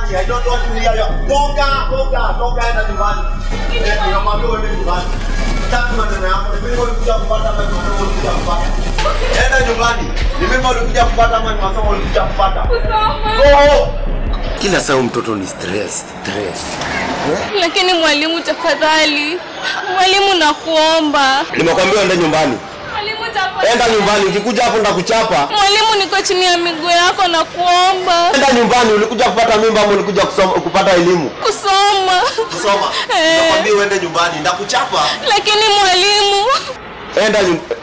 nyumbani. I don't want to hear you. Toka enda nyumbani. Nikamwambia uende nyumbani. Sitaki maneno yako. Mimi nilikuja kupata masomo nilikuja kupata. Enda nyumbani. Mimi nilikuja kupata masomo nilikuja kupata. Go. Kila saa mtoto ni stress. Lakini mwalimu tafadhali. Mwalimu nakuomba. Nimekwambia enda nyumbani. Mwalimu tafadhali. Enda nyumbani, ukikuja hapo ndakuchapa. Mwalimu niko chini ya miguu yako na kuomba. Enda nyumbani, ulikuja kupata mimba au ulikuja kupata elimu? Kusoma. Nakwambia uende nyumbani, ndakuchapa. Lakini mwalimu. Enda nyumbani.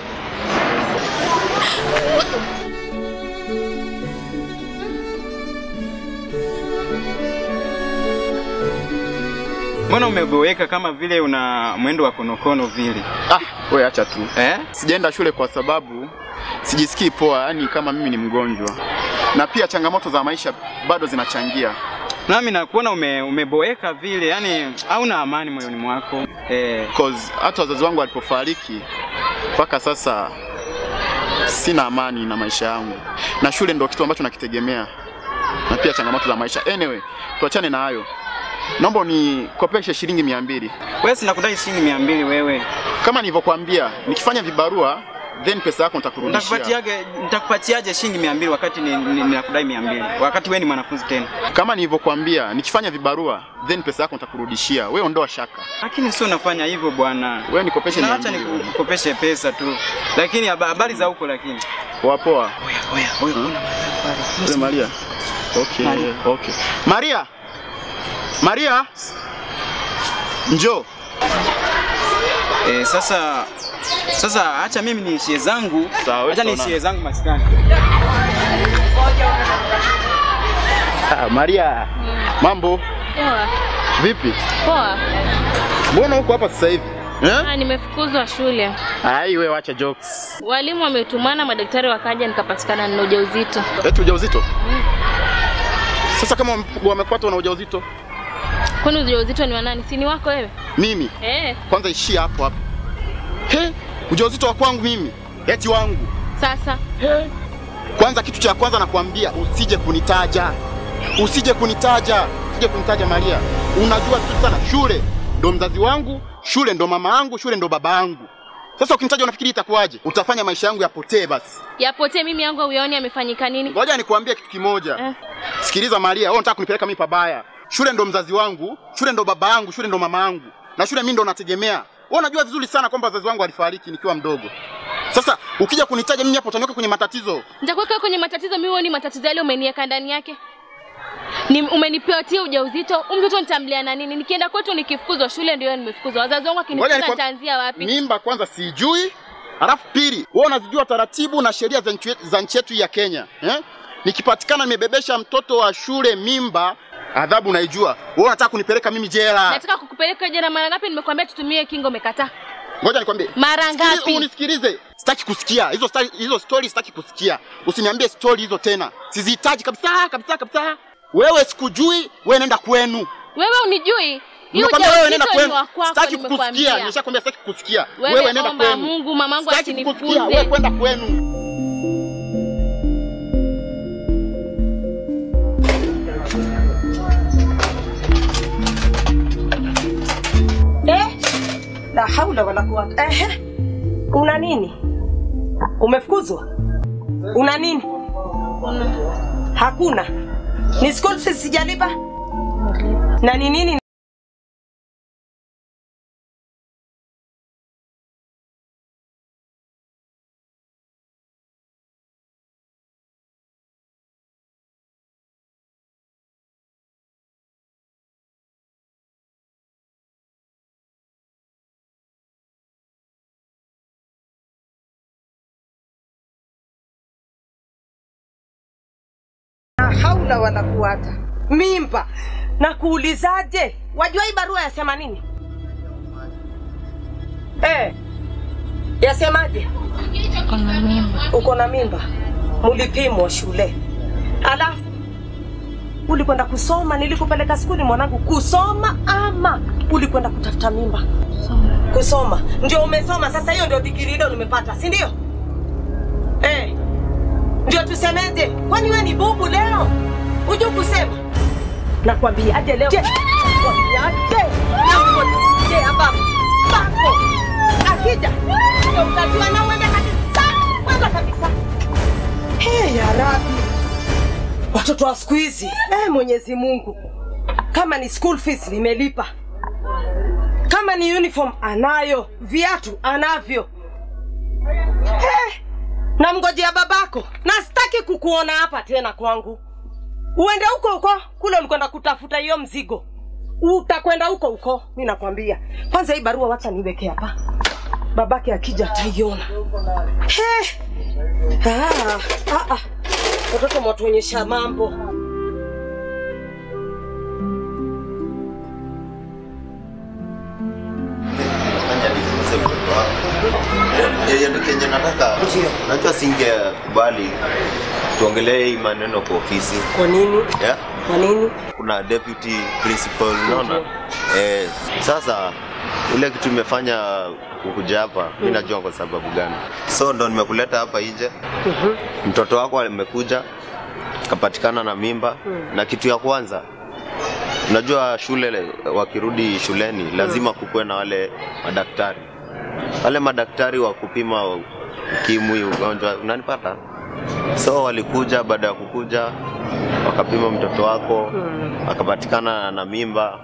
Mbona umeboeka kama vile una mwendo wa konokono vile? Wewe acha tu. Sijaenda shule kwa sababu sijisikii poa, yani kama mimi ni mgonjwa. Na pia changamoto za maisha bado zinachangia. Nami nakuona umeboeka vile, yani hauna amani moyoni mwako. Cause hata wazazi wangu walipofariki mpaka sasa sina amani na maisha yangu. Na shule ndio kitu ambacho nakitegemea. Na pia changamoto za maisha. Anyway, tuachane na hayo. Naomba nikopeshe shilingi 200. Wewe sina kudai shilingi 200 wewe. Kama nilivyokuambia, nikifanya vibarua then pesa yako nitakurudishia. Nitakupatiaje shilingi 200 wakati ninakudai 200? Wakati wewe ni mwanafunzi tena. Kama nilivyokuambia, nikifanya vibarua then pesa yako nitakurudishia. Wewe ondoa shaka. Lakini sio unafanya hivyo bwana. Wewe nikopeshe 200. Acha nikukopeshe pesa tu. Lakini habari za huko lakini. Poa. Oya. Maria. Okay. Maria. Njoo. Sasa acha mimi niishie zangu. Acha niishie zangu maskani. Maria. Mambo? Poa. Vipi? Poa. Mbona uko hapa sasa hivi? Nimefukuzwa shule. Wewe acha jokes. Walimu wametumana, madaktari wakaja, nikapatikana na ujauzito. Eti ujauzito? Sasa kama wamepata una ujauzito? Kwani ujauzito ni wa nani? Si ni wako wewe? Mimi? Kwanza ishia hapo. Ujauzito wa kwangu mimi? Eti wangu. Sasa? Kwanza kitu cha kwanza nakwambia usije kunitaja. Usije kunitaja Maria. Unajua tu sana shule ndo mzazi wangu, shule ndo mama yangu, shule ndo baba yangu. Sasa ukinitaja unafikiri itakuwaje? Utafanya maisha yangu yapotee basi. Yapotee mimi yangu uyaone amefanyika nini? Ngoja nikwambie kitu kimoja. Sikiliza Maria, wewe unataka kunipeleka mimi pabaya. Shule ndo mzazi wangu, shule ndo baba yangu, shule ndo mama yangu. Na shule mimi ndo nategemea. Wewe unajua vizuri sana kwamba wazazi wangu walifariki nikiwa mdogo. Sasa ukija kunitaja mimi hapo utaniweka kwenye matatizo. Nitakuweka kwenye matatizo mimi, uone matatizo yale umeniweka ndani yake. Umenipatia ujauzito, mtoto nitamlea na nini? Nikienda kwetu nikifukuzwa shule ndio nimefukuzwa. Wazazi wangu akinifukuza nitaanzia wapi? Mimba kwanza sijui. Alafu pili, wewe unazijua taratibu na sheria za nchi yetu ya Kenya, Nikipatikana nimebebesha mtoto wa shule mimba, adhabu unaijua. Wewe unataka kunipeleka mimi jela. Nataka kukupeleka jela mara ngapi nimekuambia tutumie kingo umekataa? Ngoja nikwambie. Mara ngapi? Unisikilize. Sitaki kusikia. Hizo stories sitaki kusikia. Usiniambie story hizo tena. Sizihitaji kabisa. Wewe sikujui, wewe nenda kwenu. Wewe unijui? Nimekwambia wewe nenda kwenu. Sitaki kukusikia. Nimeshakwambia sitaki kukusikia. Wewe nenda kwenu. Mungu mamangu asinifukuze. Wewe kwenda kwenu. La haula wala quwwata. Una nini? Umefukuzwa? Una nini? Hakuna. Ni school fees sijalipa? Na ni nini? Haula wala quwwata. Mimba. Na kuulizaje? Wajua hii barua yasema nini? Yasemaje? Uko na mimba. Mulipimwa shule. Alafu ulikwenda kusoma, nilikupeleka skuli mwanangu kusoma ama ulikwenda kutafuta mimba? Kusoma. Ndio umesoma sasa, hiyo ndio degree ile nimepata, si ndio? Ndio tusemeje? Kwani wewe ni bubu leo? Uje kusema. Nakwambia aje leo. Nakwambia aje hapa. Bako. Akija. Utajua na uende kabisa. Kwenda kabisa. Ya Rabbi. Watoto wa siku hizi. Mwenyezi Mungu. Kama ni school fees nimelipa. Kama ni uniform anayo, viatu anavyo. Na mngojea babako. Na sitaki kukuona hapa tena kwangu. Uende huko kule ulikwenda kutafuta hiyo mzigo. Utakwenda huko mimi nakwambia. Kwanza hii barua wacha niweke hapa. Babake akija ataiona. Watoto mwatuonyesha mambo. Kenye nataka najua singekubali tuongelee hii maneno kwa ofisi. Kwa nini? Kwa nini? Kuna deputy principal unaona. Sasa ile kitu imefanya kukuja hapa mimi najua kwa sababu gani. So ndo nimekuleta hapa nje. Mtoto wako amekuja kapatikana na mimba na kitu ya kwanza unajua shule wakirudi shuleni lazima kukuwe na wale madaktari. Wale madaktari wa kupima ukimwi ugonjwa unanipata? So walikuja, baada ya kukuja wakapima mtoto wako akapatikana na mimba.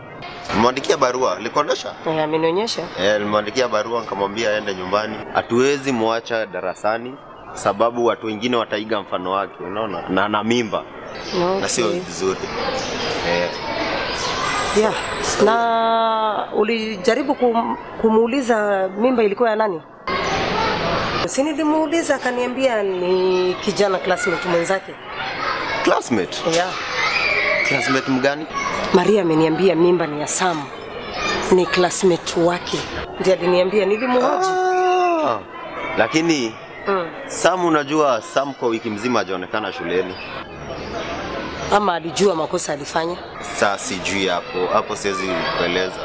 Nimwandikia barua, nilikuonesha? Amenionyesha. Nilimwandikia barua nikamwambia aende nyumbani. Hatuwezi muacha darasani sababu watu wengine wataiga mfano wake, unaona? Na mimba. Na sio vizuri. Na ulijaribu kumuuliza mimba ilikuwa ya nani? Si nilimuuliza akaniambia ni kijana classmate mwenzake. Classmate? Classmate mgani? Maria ameniambia mimba ni ya Sam. Ni classmate wake. Ndiye aliniambia nilimuhoji. Lakini Sam unajua Sam kwa wiki mzima hajaonekana shuleni. Ama alijua makosa alifanya? Sasa sijui hapo siwezi kueleza.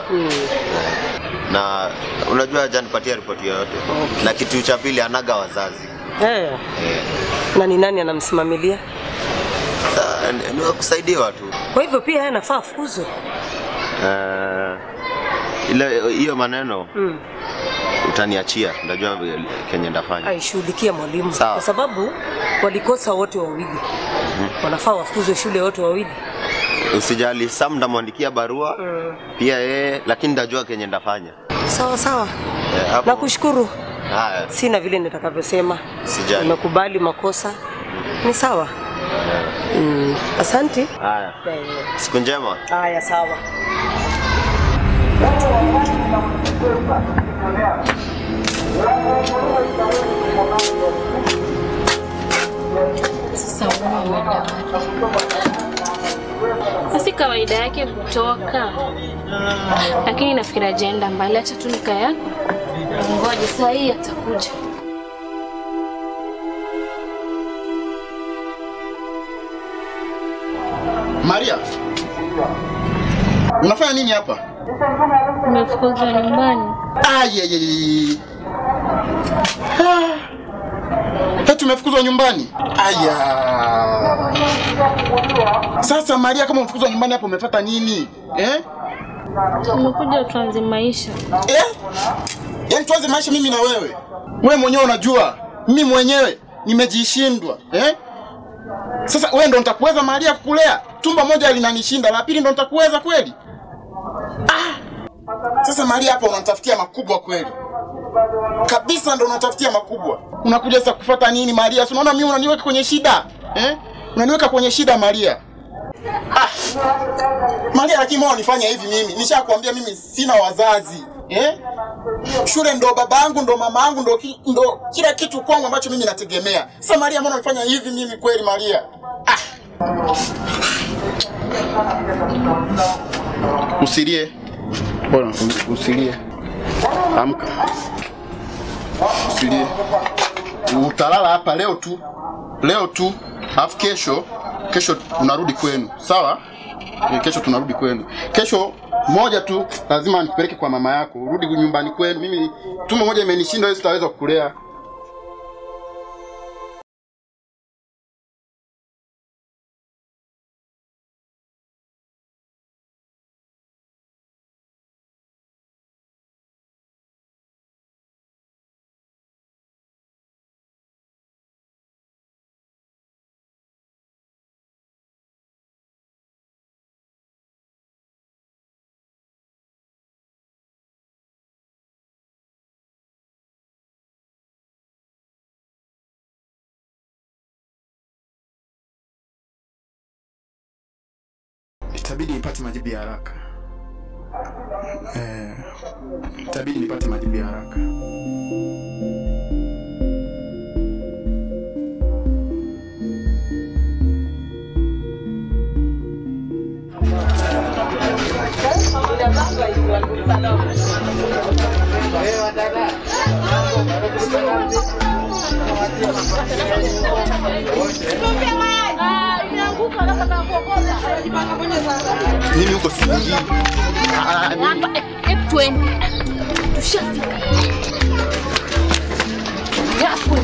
Na unajua hajanipatia ripoti yoyote. Na kitu cha pili anaga wazazi. Na ni nani anamsimamilia? Ni kusaidia watu. Kwa hivyo pia yeye anafaa afukuzwe. Ile hiyo maneno utaniachia, najua Kenya ndafanya. Aishughulikia mwalimu kwa sababu walikosa wote wawili. Wanafaa wafukuzwe shule wote wawili. Usijali, Sam ndamwandikia barua pia yeye, lakini ndajua Kenya ndafanya. Sawa. Nakushukuru. Sina vile nitakavyosema. Sijali. Nimekubali makosa. Ni sawa. Asante. Haya. Siku njema. Haya, sawa. Sasa si kawaida yake kutoka, lakini nafikiri ajenda mbali. Acha tu nikaya, ngoja saa hii atakuja. Maria, unafanya nini hapa? Nimefukuzwa nyumbani. Tumefukuzwa nyumbani? Sasa Maria, kama umefukuzwa nyumbani hapo umefuata nini? Tumekuja tuanze maisha. Yaani tuanze maisha mimi na wewe? Wewe mwenyewe unajua mimi mwenyewe nimejishindwa. Sasa wewe ndo nitakuweza Maria kukulea? Tumbo moja linanishinda, la pili ndo nitakuweza kweli? Sasa Maria, hapa unanitafutia makubwa kweli. Kabisa ndo unatafutia makubwa. Unakuja sasa kufuata nini Maria? Si unaona mimi unaniweka kwenye shida? Unaniweka kwenye shida Maria. Maria, lakini mbona unifanya hivi mimi? Nishakwambia mimi sina wazazi. Shule ndo babangu, ndo mamangu, ndo kila kitu kwangu ambacho mimi nategemea. Sasa Maria, mbona unifanya hivi mimi kweli Maria? Usilie. Bora usilie. Amka. Usilie. Utalala hapa leo tu. Alafu kesho tunarudi kwenu. Sawa? Kesho tunarudi kwenu. Kesho moja tu lazima nikupeleke kwa mama yako. Urudi nyumbani kwenu. Mimi tumbo moja imenishinda, wewe sitaweza kukulea. itabidi nipate majibu ya haraka. Itabidi nipate majibu ya haraka. Mimi uko singi. F20. Tushafika. Yapo.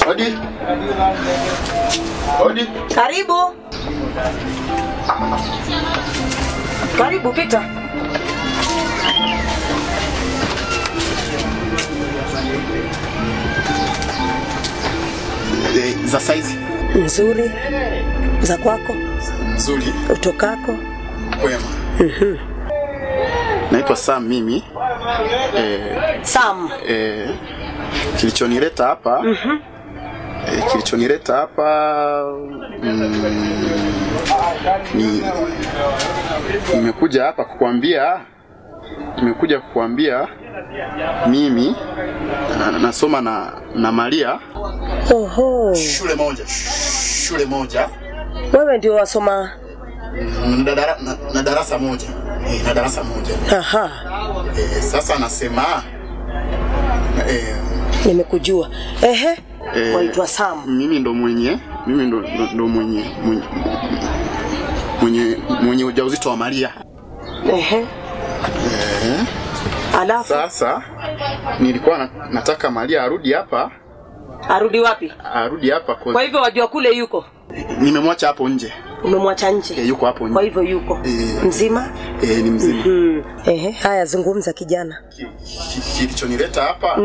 Odi. Odi. Karibu. Karibu pita. Za size nzuri, za kwako nzuri, utokako kwema. Naitwa Sam mimi. Sam. Kilichonileta hapa kilichonileta hapa nimekuja hapa kukuambia mimi nasoma na Maria. Oho. Shule moja. Wewe ndio wasoma na darasa moja. Na darasa moja. Aha. Sasa nasema nimekujua. Waitwa Sam. Mimi ndo mwenye ujauzito wa Maria. Alafu sasa nilikuwa nataka Maria arudi hapa. Arudi wapi? Arudi hapa kwa hivyo wajua kule yuko. Nimemwacha hapo nje. Umemwacha nje? Yuko hapo nje. Kwa hivyo yuko mzima? Ni mzima. Haya, zungumza kijana. Kilichonileta hapa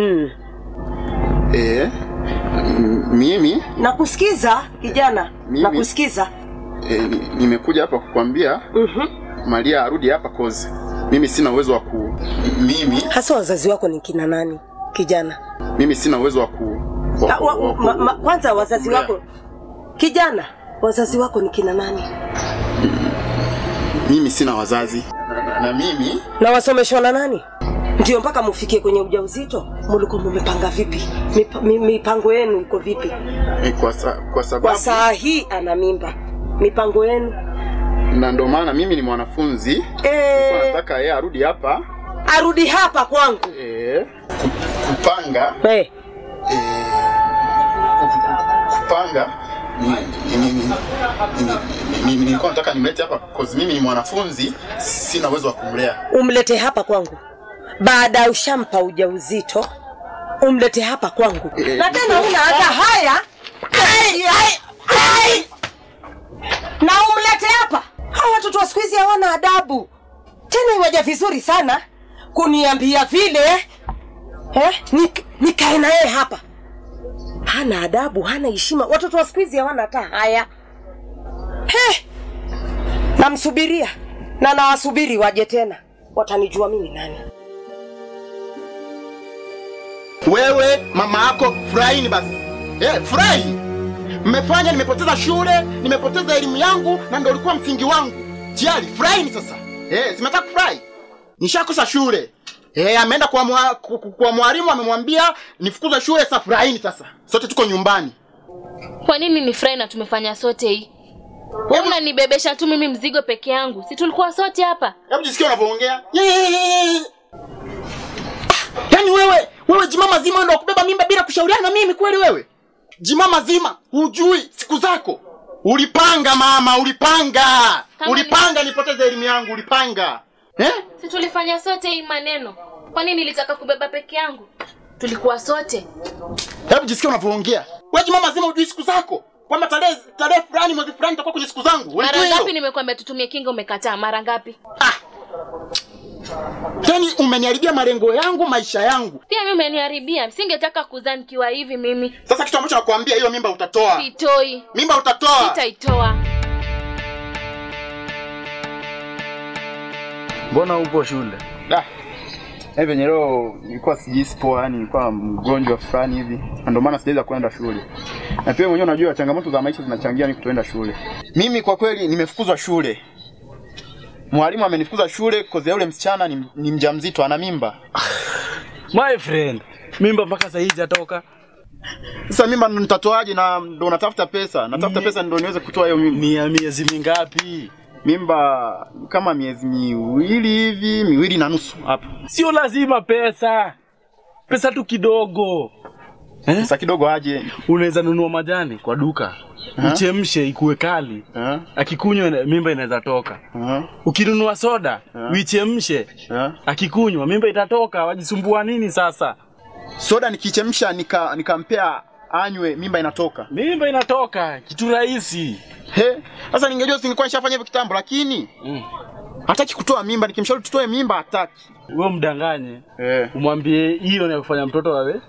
mimi nakusikiza kijana. Nakusikiza. Nimekuja hapa kukwambia Maria arudi hapa kozi. Mimi sina uwezo wa mimi hasa wazazi wako ni kina nani kijana? Mimi sina uwezo wa kwanza wazazi wako kijana, wazazi wako ni kina nani? Mimi sina wazazi. Na mimi na wasomeshwa na nani? Ndio mpaka mufikie kwenye ujauzito. Mlikuwa mmepanga vipi? Mipango yenu iko vipi? Kwa sababu kwa saa hii ana mimba. Mipango yenu? Na ndio maana mimi ni mwanafunzi. Nilikuwa nataka yeye arudi hapa. Arudi hapa kwangu. Kupanga. Kupanga. Nilikuwa nataka nimlete hapa cause mimi ni mwanafunzi, sina uwezo wa kumlea. Umlete hapa kwangu. Baada ushampa ujauzito, umlete hapa kwangu. Na tena una hata haya. Na umlete hapa. Hawa watoto wa siku hizi hawana adabu. Tena iwaje vizuri sana kuniambia vile nikae na yeye hapa. Hana adabu, hana heshima. Watoto wa siku hizi hawana hata haya. Namsubiria na nawasubiri waje tena. Watanijua mimi nani. Wewe mama yako furahi basi. Furahi. Mmefanya nimepoteza shule, nimepoteza elimu yangu na ndio ulikuwa msingi wangu. Tayari furahi sasa. Simetaka kufurahi. Nishakosa shule. Ameenda kwa mwalimu amemwambia nifukuza shule, sasa furahi sasa. Sote tuko nyumbani. Kwa nini ni furahi na tumefanya sote hii? Wewe unanibebesha tu mimi mzigo peke yangu. Si tulikuwa sote hapa? Hebu jisikie unavyoongea. Yaani wewe jimama zima ndio kubeba mimba bila kushauriana na mimi kweli wewe? Jimama zima, hujui siku zako. Ulipanga mama, ulipanga. Ulipanga nipoteze elimu yangu, ulipanga. Si tulifanya sote hii maneno. Kwa nini nilitaka kubeba peke yangu? Tulikuwa sote. Hebu jisikie unavyoongea. Wewe jimama zima hujui siku zako. Kwamba tarehe fulani mwezi fulani nitakuwa kwenye siku zangu. Mara ngapi nimekwambia tutumie kinga umekataa? Mara ngapi? Yaani umeniharibia malengo yangu, maisha yangu. Pia mimi umeniharibia. Singetaka kuzaa nikiwa hivi mimi. Sasa kitu ambacho nakwambia hiyo mimba utatoa. Sitoi. Mimba utatoa. Sitaitoa. Mbona upo shule? venye leo nilikuwa sijisi poa, yani nilikuwa mgonjwa fulani hivi. Ndio maana sijaweza kwenda shule. Na pia mwenyewe unajua changamoto za maisha zinachangia mimi kutoenda shule. Mimi kwa kweli nimefukuzwa shule. Mwalimu amenifukuza shule kwa sababu yule msichana ni mjamzito, ana mimba. My friend, mimba mpaka sasa hivi hajatoka. Sasa mimba nitatoaje na ndo natafuta pesa. Natafuta pesa ndio niweze kutoa hiyo mimba. Ni ya miezi mingapi? Mimba kama miezi 2 hivi, 2.5 hapa. Sio lazima pesa. Pesa tu kidogo. Pesa kidogo aje? Unaweza nunua majani kwa duka. Uchemshe ikuwe kali. Akikunywa mimba inaweza toka. Ukinunua soda, uichemshe. Akikunywa mimba itatoka. Wajisumbua nini sasa? Soda nikichemsha nikampea anywe, mimba inatoka. Mimba inatoka, kitu rahisi. Sasa ningejua singekuwa nishafanya hivyo kitambo, lakini hataki kutoa mimba. Nikimshauri tutoe mimba hataki. Wewe mdanganye. Umwambie hiyo ni kufanya mtoto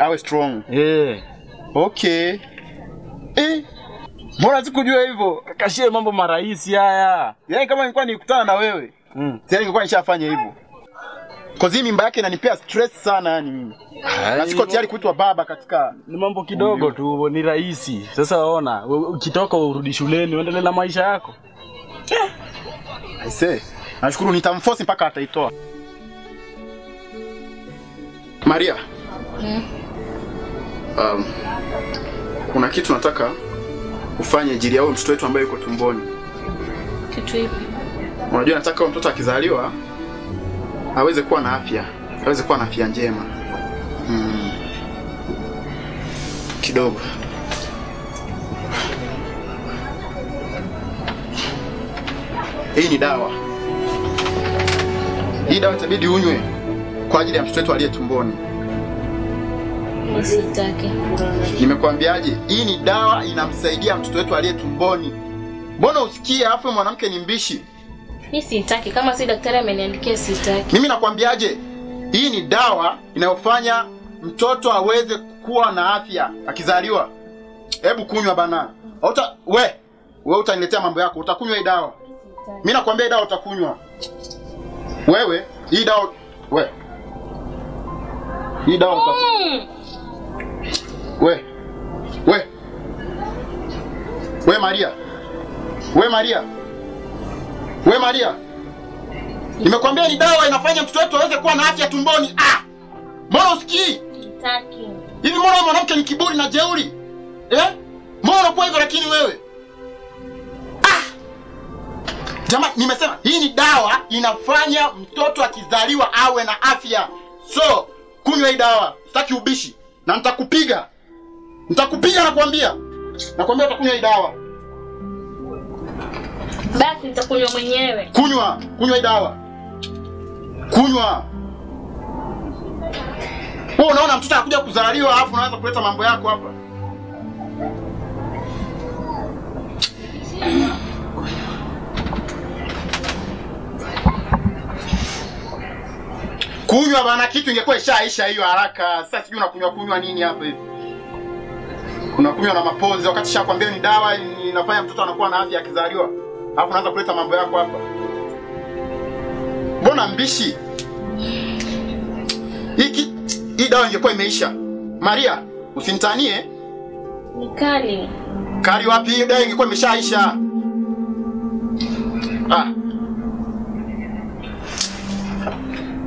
awe strong. Okay. Mbona sikujua hivyo? Kashie mambo marahisi haya. Yaani kama nilikuwa nikutana na wewe, tayari ningekuwa nishafanya hivyo. Kozi mimba yake inanipea stress sana yani mimi. Na siko tayari kuitwa baba katika ni mambo kidogo tu, ni rahisi. Sasa ona, ukitoka urudi shuleni uendelee na maisha yako. I say, nashukuru nitamforce mpaka ataitoa. Maria. Kuna kitu nataka ufanye ajili ya huyo mtoto wetu ambaye yuko tumboni. Kitu ipi? Unajua nataka huyo mtoto akizaliwa aweze kuwa na afya. Aweze kuwa na afya njema. Kidogo. Hii ni dawa. Hii dawa itabidi unywe kwa ajili ya mtoto wetu aliye tumboni. Sitaki. Nimekwambiaje? Hii ni dawa inamsaidia mtoto wetu aliye tumboni. Mbona usikie afu mwanamke ni mbishi? Mimi sitaki, kama si daktari ameniandikia sitaki. Mimi nakwambiaje? Hii ni dawa inayofanya mtoto aweze kuwa na afya akizaliwa. Hebu kunywa bana. Wewe utaniletea mambo yako. Utakunywa hii dawa. Mimi nakwambia hii dawa utakunywa. Wewe, hii dawa hii dawa utakunywa. Maria. Nimekwambia ni dawa inafanya mtoto wetu aweze kuwa na afya tumboni. Mbona usikii? Sitaki. Hivi mbona mwanamke ni kiburi na jeuri? Mbona unakuwa hivyo lakini wewe? Jamani, nimesema hii ni dawa inafanya mtoto akizaliwa awe na afya. So, kunywa hii dawa. Sitaki ubishi. Na nitakupiga. Nakwambia. Nakwambia utakunywa hii dawa. Basi nitakunywa mwenyewe. Kunywa hii dawa. Wewe unaona mtoto anakuja kuzaliwa alafu unaanza kuleta mambo yako hapa. Kunywa bana, kitu ingekuwa ishaisha hiyo haraka. Sasa sijui unakunywa nini hapa hivi. Unakunywa na mapozi wakati shakwambia ni dawa inafanya mtoto anakuwa na afya akizaliwa. Alafu unaanza kuleta mambo yako hapa. Mbona mbishi? Hii dawa ingekuwa imeisha. Maria, usinitanie. Ni kali. Kali wapi? Hii dawa ingekuwa imeshaisha.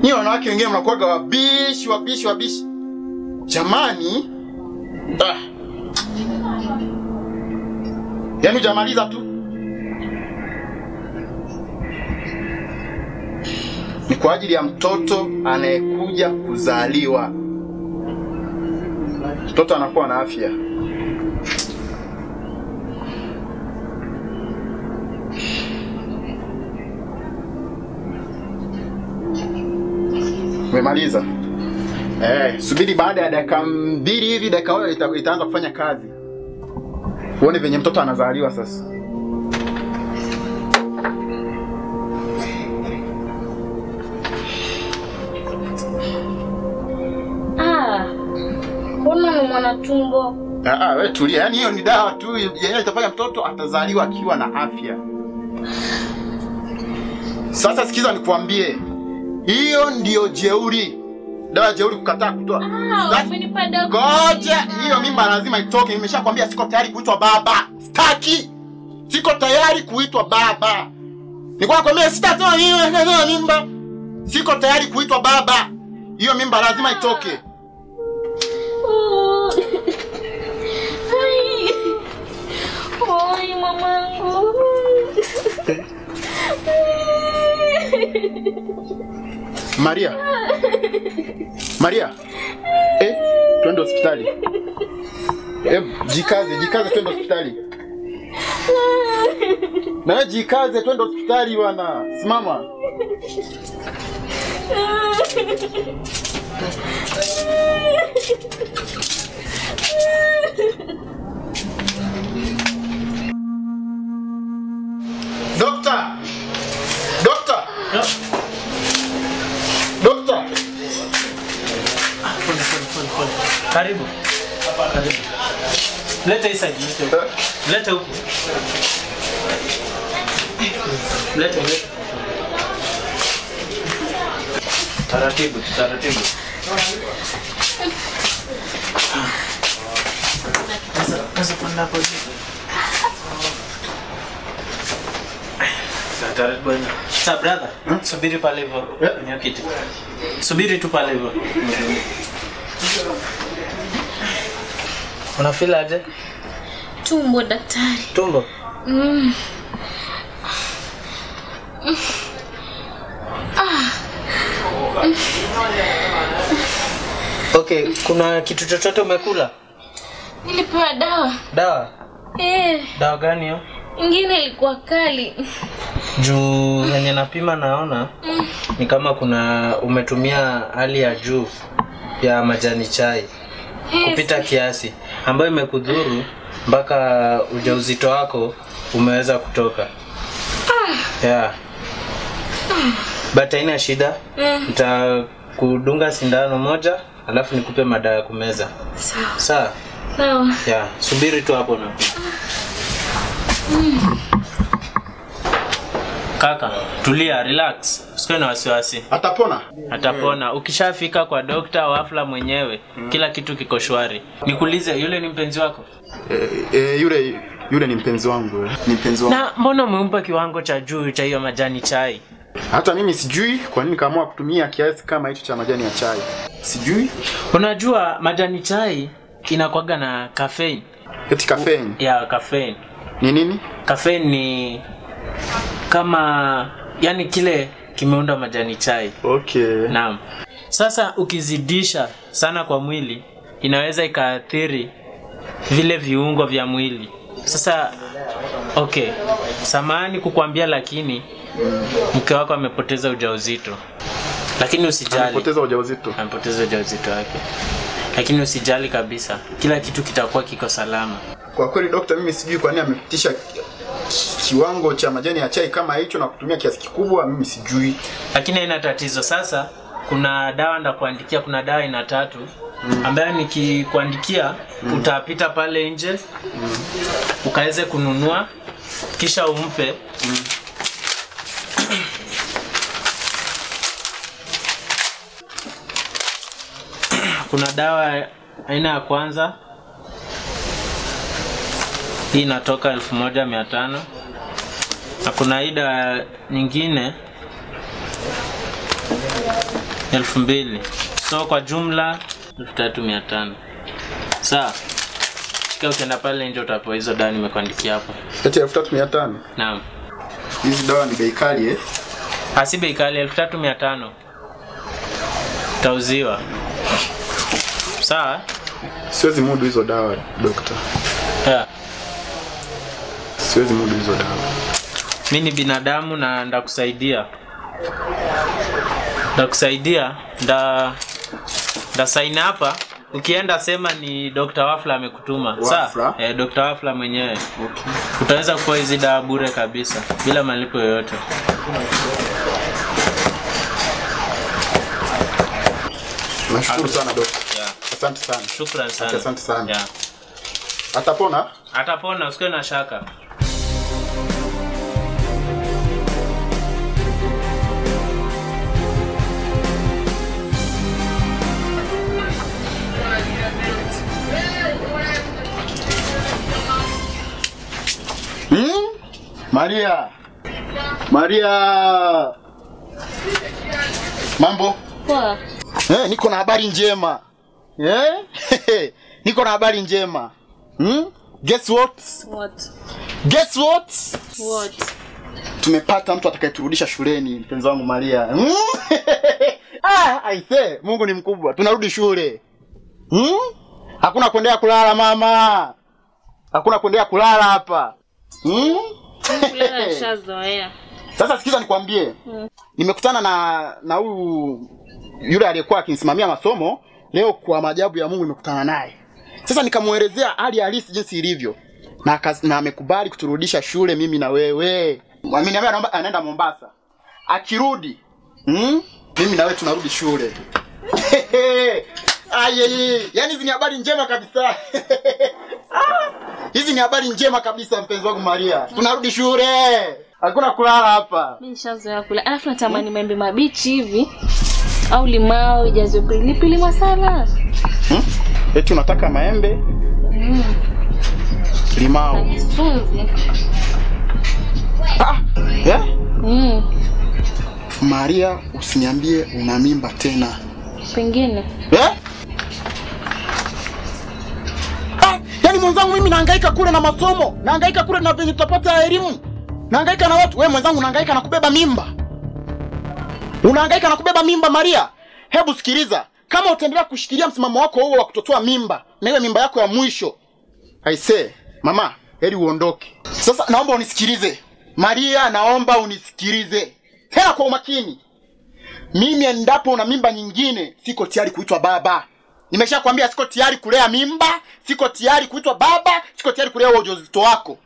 Ni wanawake wengine mnakuwa wabishi. Jamani. Yaani hujamaliza tu. Ni kwa ajili ya mtoto anayekuja kuzaliwa. Mtoto anakuwa na afya. Umemaliza? Subiri baada ya dakika 2 hivi, dakika moja itaanza kufanya kazi. Uone venye mtoto anazaliwa sasa. Mbona ni mwana tumbo? Wewe tulia. Yaani hiyo ni dawa tu yenyewe itafanya mtoto atazaliwa akiwa na afya. Sasa sikiza nikwambie. Hiyo ndio jeuri. Dawa jeuri kukataa kutoa. Umenipa dawa. Ngoja, hiyo mimba lazima itoke. Nimeshakwambia siko tayari kuitwa baba. Sitaki. Siko tayari kuitwa baba. Nilikuwa nakwambia sitatoa hiyo mimba. Siko tayari kuitwa baba. Hiyo mimba lazima itoke. Oi, mamangu. Maria. Maria. Twende hospitali. Jikaze twende hospitali. Na jikaze twende hospitali bwana. Simama. Dokta. Karibu. Leta hii side, leta huku. Leta. Taratibu. Sasa panda hapo. Taratibu. Sasa brother, subiri pale hivyo. Kwenye kiti. Subiri tu pale hivyo. Unafeel aje? Tumbo daktari. Tumbo? Okay, kuna kitu chochote umekula? Nilipewa dawa. Dawa? Dawa gani hiyo? Ingine ilikuwa kali. Juu yenye napima naona ni kama kuna umetumia hali ya juu ya majani chai kupita kiasi ambayo imekudhuru mpaka ujauzito wako umeweza kutoka. Yeah. But haina shida. Nitakudunga sindano moja alafu nikupe madawa ya kumeza. Sawa. Yeah, subiri tu hapo na. Kaka, tulia, relax. Usiwe na wasiwasi. Atapona. Ukishafika kwa dokta wafla mwenyewe, kila kitu kiko shwari. Nikuulize, yule ni mpenzi wako? Yule ni mpenzi wangu. Na mbona umempa kiwango cha juu cha hiyo majani chai? Hata mimi sijui kwa nini kaamua kutumia kiasi kama hicho cha majani ya chai. Sijui. Unajua majani chai inakuwaga na caffeine. Eti caffeine? Yeah, caffeine. Ni nini? Caffeine ni kama yani kile kimeunda majani chai. Okay. Naam. Sasa ukizidisha sana kwa mwili inaweza ikaathiri vile viungo vya mwili. Sasa okay, samahani kukuambia lakini mke wako amepoteza ujauzito. Lakini usijali. Amepoteza ujauzito wake. Lakini usijali kabisa. Kila kitu kitakuwa kiko salama. Kwa kweli daktari, mimi sijui kwa nini amepitisha kiwango cha majani ya chai kama hicho na kutumia kiasi kikubwa, mimi sijui. Lakini haina tatizo. Sasa kuna dawa ndakuandikia, kuna dawa aina 3 ambayo nikikuandikia utapita pale nje ukaweze kununua kisha umpe. Kuna dawa aina ya kwanza, hii inatoka 1500, na kuna hii dawa nyingine 2000. So kwa jumla 3500. Sawa. Chika ukienda pale nje utapewa hizo dawa nimekuandikia hapo. Eti 3500? Naam. Hizi dawa ni bei kali Si bei kali, 3500. Tauziwa. Sawa? Siwezi mudu hizo dawa, daktari. Yeah. Siwezi mudu hizo dawa. Mimi ni binadamu na ndakusaidia. Nda sign hapa. Ukienda sema ni Dr. Wafla amekutuma. Sawa? Dr. Wafla mwenyewe. Okay. Utaweza kuwa hizi dawa bure kabisa bila malipo yoyote. Nashukuru sana daktari. Yeah. Asante sana. Shukrani sana. Asante sana. Yeah. Atapona, usiwe na shaka. Maria. Maria. Mambo? Poa. Niko na habari njema. Niko na habari njema. Guess what? What? Guess what? What? Tumepata mtu atakayeturudisha shuleni, mpenzi wangu Maria. I say, Mungu ni mkubwa. Tunarudi shule. Hakuna kuendelea kulala mama. Hakuna kuendelea kulala hapa. Kulala shazoea. Sasa sikiza nikwambie. Nimekutana na huyu yule aliyekuwa akinisimamia masomo leo, kwa maajabu ya Mungu nimekutana naye. Sasa nikamuelezea hali halisi jinsi ilivyo. Na amekubali kuturudisha shule mimi na wewe. Ameniambia anaenda Mombasa. Akirudi, mimi na wewe tunarudi shule. Yaani hizi ni habari njema kabisa. Hizi ni habari njema kabisa mpenzi wangu Maria. Tunarudi shule. Hakuna kulala hapa. Mimi nishazoea kula. Alafu natamani maembe mabichi hivi au limao ijazwe pilipili masala. Eti unataka maembe? Limao. Kisunzi. Maria, usiniambie una mimba tena. Pengine. Yaani mwenzangu mimi nahangaika kule na masomo, nahangaika kule na venye tutapata elimu. Nahangaika na watu, wewe mwenzangu unahangaika na kubeba mimba. Unahangaika na kubeba mimba Maria. Hebu sikiliza, kama utaendelea kushikilia msimamo wako huo wa kutotoa mimba, na ile mimba yako ya mwisho, I say, mama, heri uondoke. Sasa naomba unisikilize. Maria, naomba unisikilize. Tena kwa umakini. Mimi endapo una mimba nyingine, siko tayari kuitwa baba. Nimeshakwambia siko tayari kulea mimba, siko tayari kuitwa baba, siko tayari kulea ujauzito wako.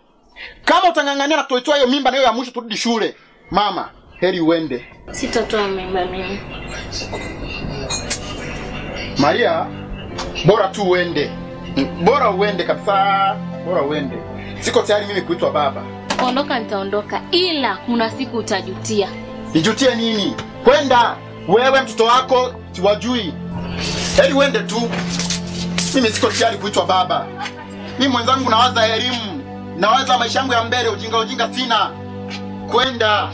Kama utangangania na kutoa hiyo mimba na hiyo ya mwisho turudi shule, mama, heri uende. Sitatoa mimba mimi. Maria, bora tu uende. Bora uende kabisa. Bora uende. Siko tayari mimi kuitwa baba. Ondoka nitaondoka, ila kuna siku utajutia. Nijutie nini? Kwenda. Wewe mtoto wako siwajui. Heri uende tu. Mimi siko tayari kuitwa baba. Mimi mwenzangu nawaza elimu. Nawaza maisha yangu ya mbele, ujinga sina. Kwenda.